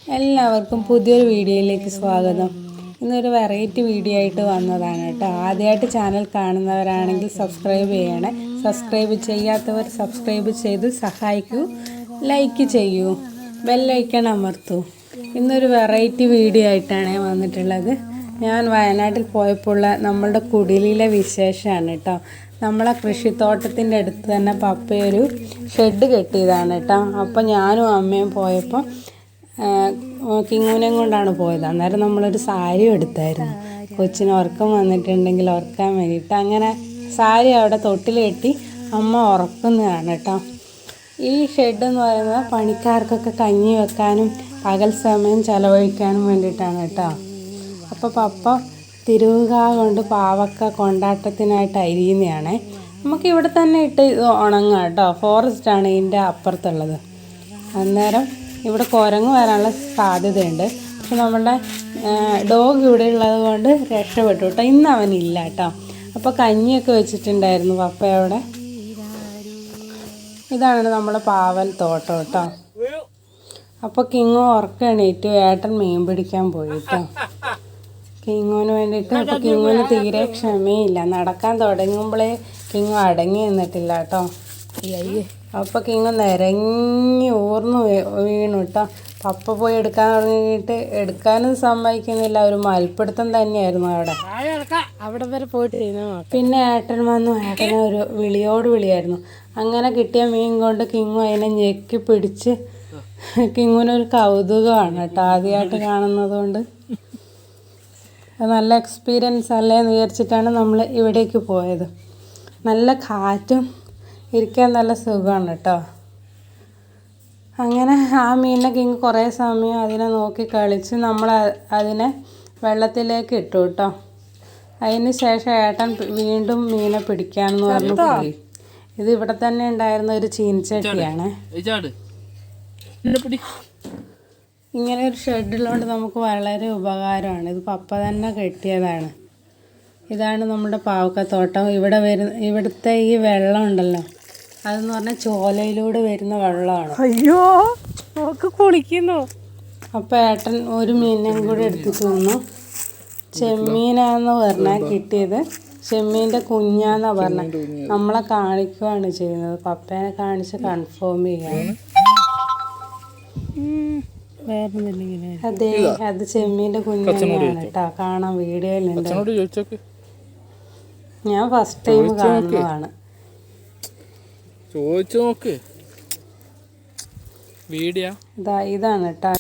എല്ലാവർക്കും പുതിയൊരു വീഡിയോയിലേക്ക് സ്വാഗതം. ഇന്നൊരു വെറൈറ്റി വീഡിയോ ആയിട്ട് വന്നതാണ് കേട്ടോ. ആദ്യമായിട്ട് ചാനൽ കാണുന്നവരാണെങ്കിൽ സബ്സ്ക്രൈബ് ചെയ്യണേ. സബ്സ്ക്രൈബ് ചെയ്യാത്തവർ സബ്സ്ക്രൈബ് ചെയ്ത് സഹായിക്കൂ, ലൈക്ക് ചെയ്യൂ, ബെല്ലൈക്കൺ അമർത്തൂ. ഇന്നൊരു വെറൈറ്റി വീഡിയോ ആയിട്ടാണ് വന്നിട്ടുള്ളത്. ഞാൻ വയനാട്ടിൽ പോയപ്പോൾ നമ്മളുടെ കുടിലിലെ വിശേഷമാണ് കേട്ടോ. നമ്മളെ കൃഷിത്തോട്ടത്തിൻ്റെ അടുത്ത് തന്നെ പപ്പയൊരു ഷെഡ് കെട്ടിയതാണ് കേട്ടോ. അപ്പോൾ ഞാനും അമ്മയും പോയപ്പോൾ കിങ്ങൂനെയും കൊണ്ടാണ് പോയത്. അന്നേരം നമ്മളൊരു സാരി എടുത്തായിരുന്നു. കൊച്ചിന് ഉറക്കം വന്നിട്ടുണ്ടെങ്കിൽ ഉറക്കാൻ വേണ്ടിയിട്ട് അങ്ങനെ സാരി അവിടെ തൊട്ടിൽ കെട്ടി അമ്മ ഉറക്കുന്നതാണ് കേട്ടോ. ഈ ഷെഡ് എന്ന് പറയുന്നത് പണിക്കാർക്കൊക്കെ കഞ്ഞി വെക്കാനും പകൽ സമയം ചിലവഴിക്കാനും വേണ്ടിയിട്ടാണ് കേട്ടോ. അപ്പോൾ പപ്പ തിരുവുകാ കൊണ്ട് പാവക്ക കൊണ്ടാട്ടത്തിനായിട്ട് അരിയുന്നതാണേ. നമുക്ക് ഇവിടെ തന്നെ ഇട്ട് ഇത് ഉണങ്ങാം കേട്ടോ. ഫോറസ്റ്റാണ് ഇതിൻ്റെ അപ്പുറത്തുള്ളത്. അന്നേരം ഇവിടെ കുരങ്ങ് വരാനുള്ള സാധ്യതയുണ്ട്. പക്ഷെ നമ്മളുടെ ഡോഗ് ഇവിടെ ഉള്ളത് കൊണ്ട് രക്ഷപ്പെട്ടു കേട്ടോ. ഇന്ന് അവനില്ല കേട്ടോ. അപ്പോൾ കഞ്ഞിയൊക്കെ വെച്ചിട്ടുണ്ടായിരുന്നു പപ്പ അവിടെ. ഇതാണ് നമ്മുടെ പാവൽ തോട്ടം കേട്ടോ. അപ്പോൾ കിങ്ങു ഉറക്കം എണീറ്റു. ഏട്ടൻ മീൻ പിടിക്കാൻ പോയി കേട്ടോ കിങ്ങുവിന് വേണ്ടിയിട്ട്. അപ്പോൾ കിങ്ങുവിന് തീരെ ക്ഷമയില്ല. നടക്കാൻ തുടങ്ങുമ്പോഴേ കിങ്ങു അടങ്ങി നിന്നിട്ടില്ല കേട്ടോ. അപ്പോൾ കിങ്ങു നിരങ്ങി ഊർന്നു വീണു കേട്ടോ. പപ്പ പോയി എടുക്കാൻ തുടങ്ങിയിട്ട് എടുക്കാനും സമ്മതിക്കുന്നില്ല. ഒരു മൽപ്പിടുത്തം തന്നെയായിരുന്നു അവിടെ വരെ പോയിട്ട്. പിന്നെ ഏട്ടൻ വന്നു. ഏട്ടനെ ഒരു വിളിയായിരുന്നു. അങ്ങനെ കിട്ടിയ മീൻ കൊണ്ട് കിങ്ങു അതിനെ ഞെക്കി പിടിച്ച് കിങ്ങുവിനൊരു കൗതുകമാണ് കേട്ടോ. ആദ്യമായിട്ട് കാണുന്നത് കൊണ്ട് നല്ല എക്സ്പീരിയൻസ് അല്ലേ എന്ന് വിചാരിച്ചിട്ടാണ് നമ്മൾ ഇവിടേക്ക് പോയത്. നല്ല കാറ്റും ഇരിക്കാൻ നല്ല സുഖമാണ് കേട്ടോ. അങ്ങനെ ആ മീനിനെ കിങ്ങ് കുറേ സമയം അതിനെ നോക്കി കളിച്ച് നമ്മൾ അതിനെ വെള്ളത്തിലേക്ക് ഇട്ടു കേട്ടോ. അതിന് ശേഷം ഏട്ടൻ വീണ്ടും മീനെ പിടിക്കാമെന്ന് പറഞ്ഞു പോയി. ഇത് ഇവിടെ തന്നെ ഉണ്ടായിരുന്ന ഒരു ചീനിച്ചട്ടിയാണ്. ഇങ്ങനെ ഒരു ഷെഡിലുകൊണ്ട് നമുക്ക് വളരെ ഉപകാരമാണ്. ഇത് പപ്പ തന്നെ കെട്ടിയതാണ്. ഇതാണ് നമ്മുടെ പാവക്കത്തോട്ടം. ഇവിടുത്തെ ഈ വെള്ളം ഉണ്ടല്ലോ, അതെന്ന് പറഞ്ഞാൽ ചോലയിലൂടെ വരുന്ന വെള്ളമാണ്. അയ്യോ നോക്ക് കുളിക്കുന്നു. അപ്പോൾ ഏട്ടൻ ഒരു മീനിനെയും കൂടി എടുത്തിട്ട് വന്നു. ചെമ്മീനാന്ന് പറഞ്ഞാൽ കിട്ടിയത്. ചെമ്മീൻ്റെ കുഞ്ഞാന്നാ പറഞ്ഞത്. നമ്മളെ കാണിക്കുകയാണ് ചെയ്യുന്നത്. പപ്പേനെ കാണിച്ച് കൺഫേം ചെയ്യാണ്. അതെ, അത് ചെമ്മീൻ്റെ കുഞ്ഞാണ് കേട്ടോ. കാണാം, വീഡിയോയിലുണ്ട്. ഞാൻ ഫസ്റ്റ് ടൈം കാണുന്നതാണ്. ഇതാണ് കേട്ടോ.